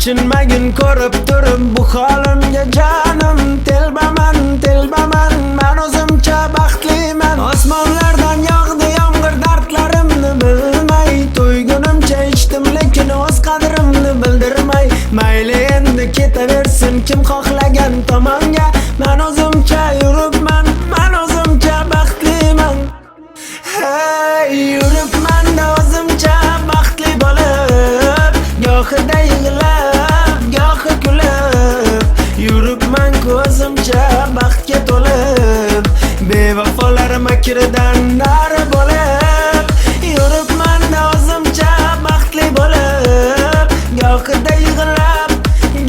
achinmagin ko'rib turib bu holimga jonim. Telbaman, telbaman, men o'zimcha baxtliman. Osmonlardan yog'di yomg'ir, dardlarimni bilmay. To'ygunimcha ichdim lekin o'z qadrimni bildirmay. Mayli endi ketaversin kim xohlagan tomonga. Men o'zimcha yuribman, men o'zimcha baxtliman. Hey, yuribman da o'zimcha baxtli bo'lib, gohida yig'lab, gohi kulib. Yuribman ko'zimcha baxtga to'lib, bevafolar makridan nari bo'lib. Yuribman da o'zimcha baxtli bo'lib, gohida yig'lab,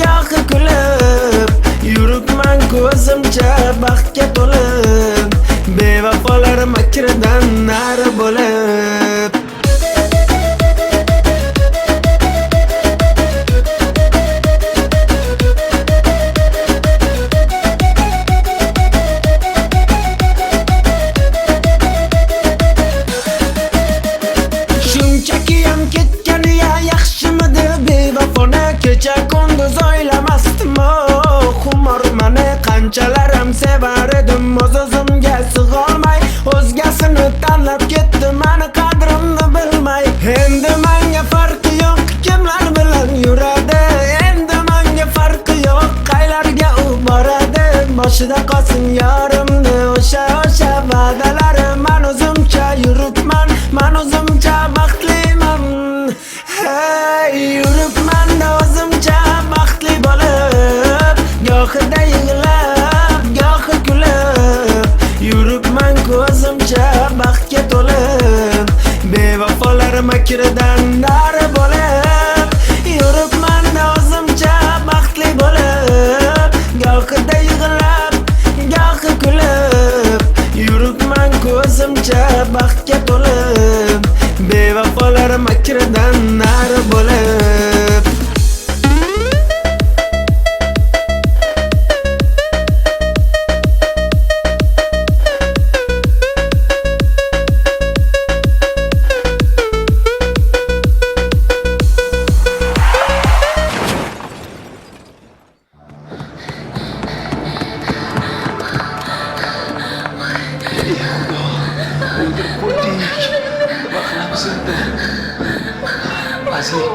gohi kulib. Yuribman ko'zimcha baxtga to'lib, bevafolar makridan nari bo'lib. Shunchaki ham ketgani ya yaxshimidi bevafoni. Kecha kunduz o'ylamasdim xumor mani. Qanchalarim sevar edim o'z-o'zimga sig'olmay. O'zgasini tanlab ketdi mani qadrimni bilmay. Endi menga farqi yo'q kimlar bilan yuradi. Endi menga farqi yo'q qaylarga u boradi. Boshida qolsin yorimni o'sha va'dalari. Men o'zimcha yuribman, men o'zimcha baxtliman. Hey, yuribman da o'zimcha baxtli bo'lib, gohida yig'lab, gohi kulib. Yuribman ko'zimcha baxtga to'lib, bevafolar makridan nari bo'lib. Yuribman da o'zimcha baxtli bo'lib, gohida yig'lab, gohi kulib. Yuribman ko'zimcha baxtga to'lib, bevafolar makridan nari bo'lib. O'ldirib qo'ydik. Nima qilamiz endi? Aziz,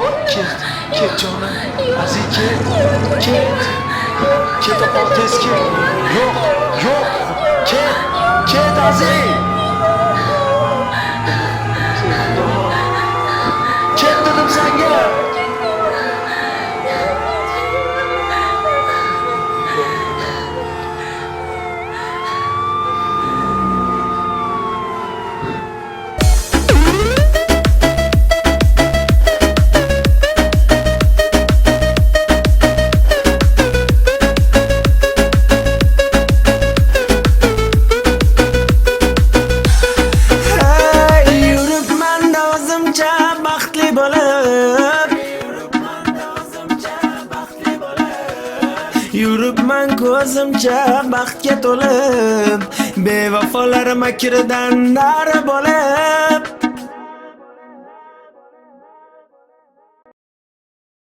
ket jonim. Aziz, ket. Ket opam tez ket. Yo'q. Ket Aziz. Ket dedim senga. Yuribman ko'zimcha baxtga to'lib, bevafolar makridan nari bo'lib.